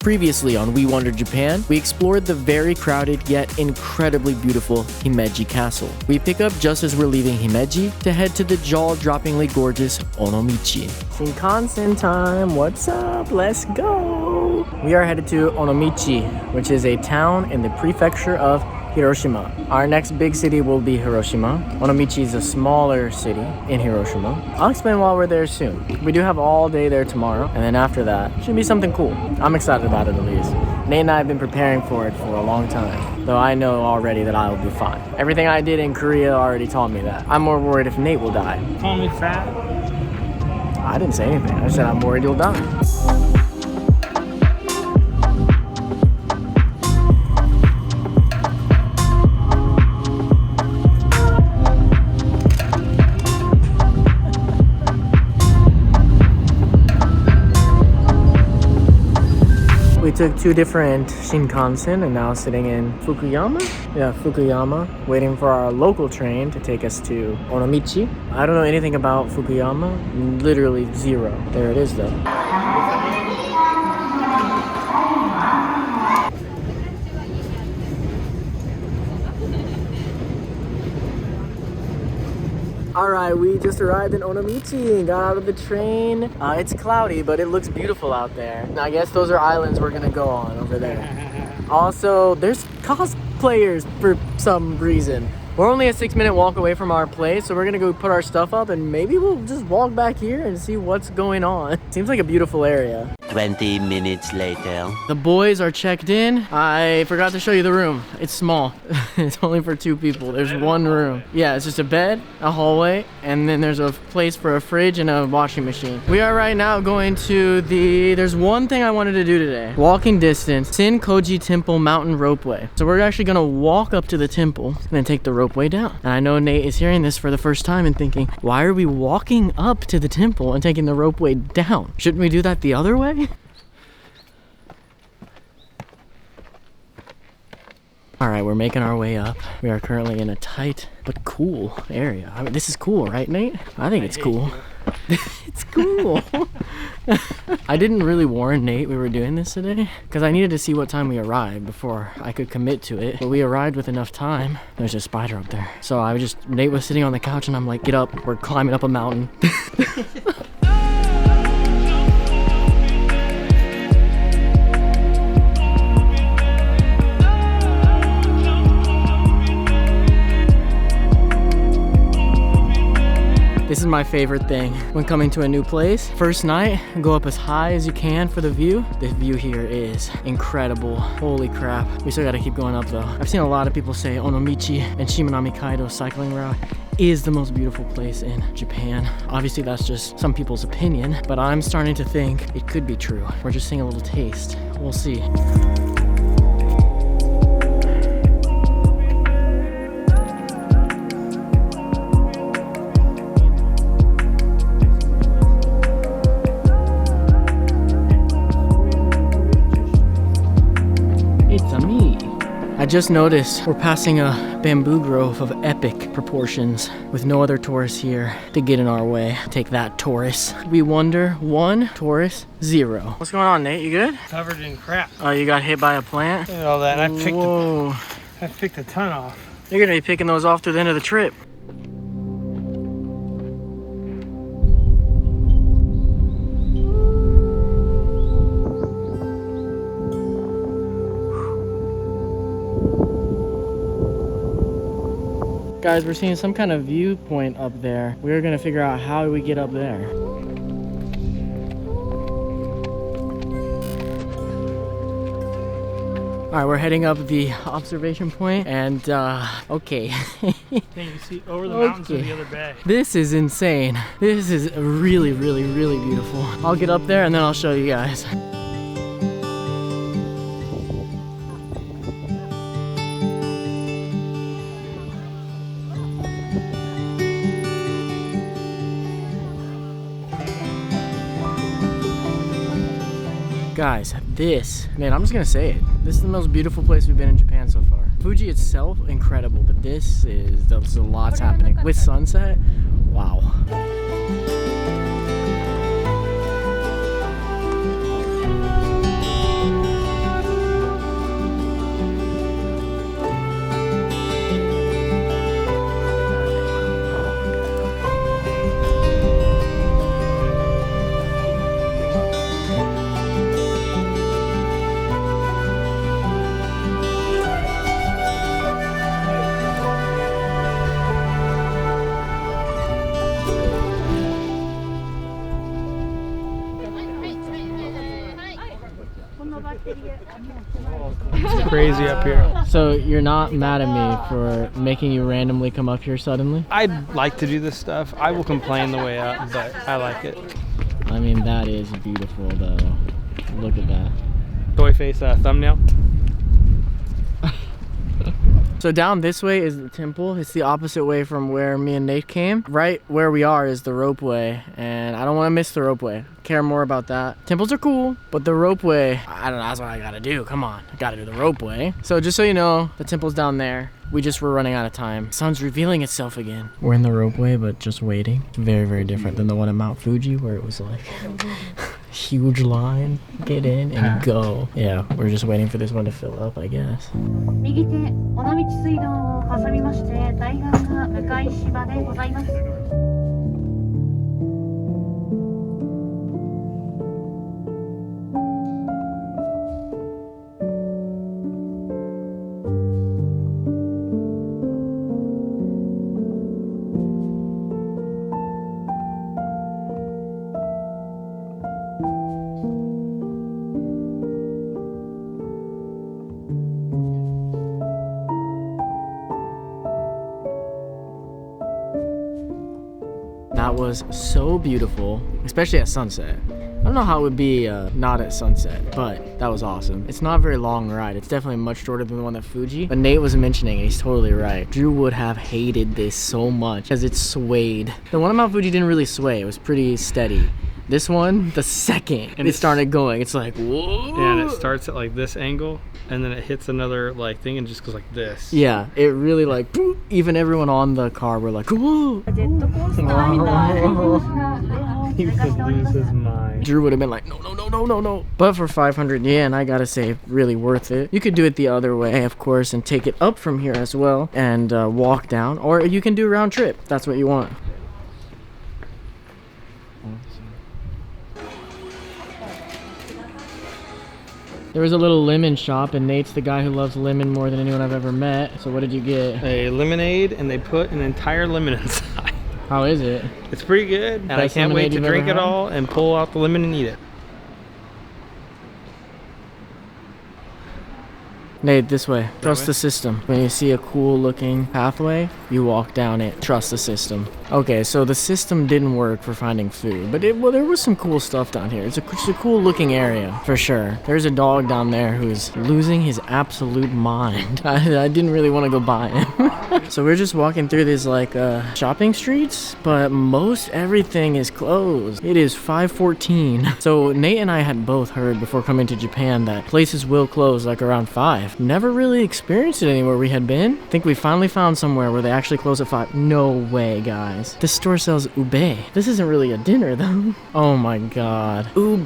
Previously on We Wonder Japan, we explored the very crowded yet incredibly beautiful Himeji Castle. We pick up just as we're leaving Himeji to head to the jaw-droppingly gorgeous Onomichi. Shinkansen time, what's up? Let's go! We are headed to Onomichi, which is a town in the prefecture of Hiroshima. Our next big city will be Hiroshima. Onomichi is a smaller city in Hiroshima. I'll explain while we're there soon. We do have all day there tomorrow, and then after that, should be something cool. I'm excited about it at least. Nate and I have been preparing for it for a long time, though I know already that I will be fine. Everything I did in Korea already taught me that. I'm more worried if Nate will die. Call me fat? I didn't say anything. I said I'm worried you'll die. We took two different Shinkansen and now sitting in Fukuyama? Yeah, Fukuyama, waiting for our local train to take us to Onomichi. I don't know anything about Fukuyama, literally zero. There it is though. Alright, we just arrived in Onomichi and got out of the train. It's cloudy, but it looks beautiful out there. I guess those are islands we're gonna go on over there. Also, there's cosplayers for some reason. We're only a 6-minute walk away from our place, so we're gonna go put our stuff up and maybe we'll just walk back here and see what's going on. Seems like a beautiful area. 20 minutes later. The boys are checked in. I forgot to show you the room. It's small. It's only for 2 people. There's one room. Yeah, it's just a bed, a hallway, and then there's a place for a fridge and a washing machine. We are right now going to there's one thing I wanted to do today. Walking distance, Senkoji Temple Mountain Ropeway. So we're actually gonna walk up to the temple and then take the ropeway down. And I know Nate is hearing this for the first time and thinking, why are we walking up to the temple and taking the ropeway down? Shouldn't we do that the other way? All right, we're making our way up. We are currently in a tight but cool area. I mean, this is cool, right, Nate? I think it's cool. It's cool. I didn't really warn Nate we were doing this today because I needed to see what time we arrived before I could commit to it. But we arrived with enough time. There's a spider up there. So Nate was sitting on the couch and I'm like, get up, we're climbing up a mountain. This is my favorite thing when coming to a new place. First night, go up as high as you can for the view. This view here is incredible. Holy crap. We still gotta keep going up though. I've seen a lot of people say Onomichi and Shimanami Kaido cycling route is the most beautiful place in Japan. Obviously that's just some people's opinion, but I'm starting to think it could be true. We're just seeing a little taste. We'll see. I just noticed we're passing a bamboo grove of epic proportions with no other tourists here to get in our way. Take that, tourists. We wonder 1, tourists 0. What's going on, Nate? You good? Covered in crap. Oh, you got hit by a plant? And all that. Whoa. I picked a ton off. You're gonna be picking those off through the end of the trip. Guys, we're seeing some kind of viewpoint up there. We're gonna figure out how we get up there. All right, we're heading up the observation point and okay. Can you see over the mountains of the other bay? This is insane. This is really, really, really beautiful. I'll get up there and then I'll show you guys. Guys, man, I'm just gonna say it. This is the most beautiful place we've been in Japan so far. Fuji itself, incredible, but there's a lot happening. With sunset, wow. It's crazy up here. So you're not mad at me for making you randomly come up here suddenly? I'd like to do this stuff. I will complain the way up, but I like it. I mean, that is beautiful though. Look at that. Toy face thumbnail. So down this way is the temple. It's the opposite way from where me and Nate came. Right where we are is the Ropeway, and I don't want to miss the Ropeway. Care more about that. Temples are cool, but the Ropeway, I don't know, that's what I gotta do. Come on, I gotta do the Ropeway. So just so you know, the temple's down there. We just were running out of time. Sun's revealing itself again. We're in the Ropeway, but just waiting. Very, very different than the one at Mount Fuji where it was like huge line, get in and go. Yeah, we're just waiting for this one to fill up, I guess. 右手、尾道水道を挟みまして、対岸が向島でございます。That was so beautiful, especially at sunset. I don't know how it would be not at sunset, but that was awesome. It's not a very long ride. It's definitely much shorter than the one at Fuji, but Nate was mentioning it. He's totally right. Drew would have hated this so much because it swayed. The one at Mount Fuji didn't really sway. It was pretty steady. This one, the second it started going, it's like, whoa. Yeah, and it starts at like this angle, and then it hits another like thing and just goes like this. Yeah, it really like, boop. Even everyone on the car were like, whoa. He would lose his mind. Drew would have been like, no, no, no, no, no, no. But for 500 yen, I gotta say, really worth it. You could do it the other way, of course, and take it up from here as well and walk down, or you can do a round trip. That's what you want. There was a little lemon shop, and Nate's the guy who loves lemon more than anyone I've ever met. So what did you get? A lemonade, and they put an entire lemon inside. How is it? It's pretty good, and I Best can't wait lemonade to you've drink ever it had? all and pull out the lemon and eat it. Nate, this way. Trust the system. When you see a cool looking pathway, you walk down it. Trust the system. Okay, so the system didn't work for finding food, but well, there was some cool stuff down here. It's a cool looking area, for sure. There's a dog down there who's losing his absolute mind. I didn't really want to go by him. So we're just walking through these like shopping streets, but most everything is closed. It is 5:14. So Nate and I had both heard before coming to Japan that places will close like around 5. Never really experienced it anywhere we had been. I think we finally found somewhere where they actually close at 5. No way, guys. This store sells ube. This isn't really a dinner though. Oh my god. Ube?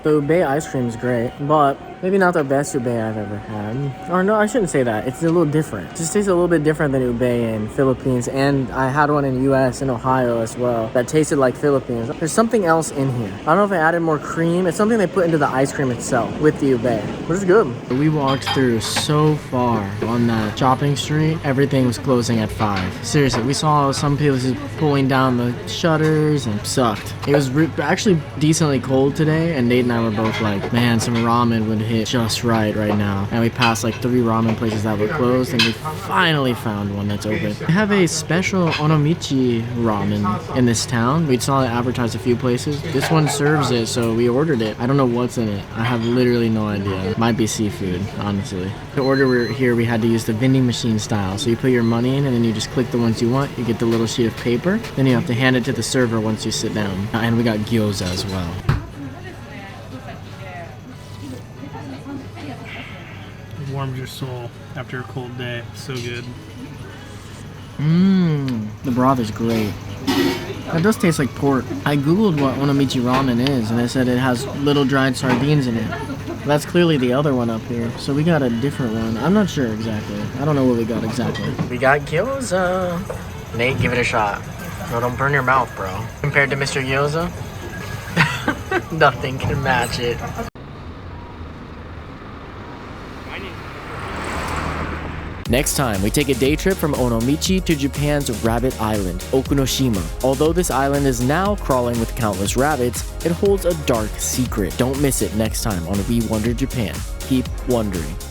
The ube ice cream is great, but maybe not the best ube I've ever had. Or no, I shouldn't say that. It's a little different. It just tastes a little bit different than ube in Philippines, and I had one in the US, in Ohio as well, that tasted like Philippines. There's something else in here. I don't know if they added more cream. It's something they put into the ice cream itself with the ube, which is good. We walked through so far on that shopping street. Everything was closing at 5. Seriously, we saw some places pulling down the shutters and sucked. It was actually decently cold today, and Nate and I were both like, man, some ramen would hit just right now. And we passed like 3 ramen places that were closed, and we finally found one that's open. They have a special Onomichi ramen in this town. We saw it advertised a few places. This one serves it, so we ordered it. I don't know what's in it. I have literally no idea. Might be seafood, honestly. To order here, we had to use the vending machine style. So you put your money in, and then you just click the ones you want. You get the little sheet of paper. Then you have to hand it to the server once you sit down. And we got gyoza as well. It warms your soul after a cold day. So good. The broth is great. That does taste like pork. I googled what Onomichi ramen is, and they said it has little dried sardines in it. That's clearly the other one up here. So we got a different one. I'm not sure exactly. I don't know what we got exactly. We got gyoza. Nate, give it a shot. No, don't burn your mouth, bro. Compared to Mr. Gyoza, nothing can match it. Next time, we take a day trip from Onomichi to Japan's Rabbit Island, Okunoshima. Although this island is now crawling with countless rabbits, it holds a dark secret. Don't miss it next time on We Wonder Japan. Keep wondering.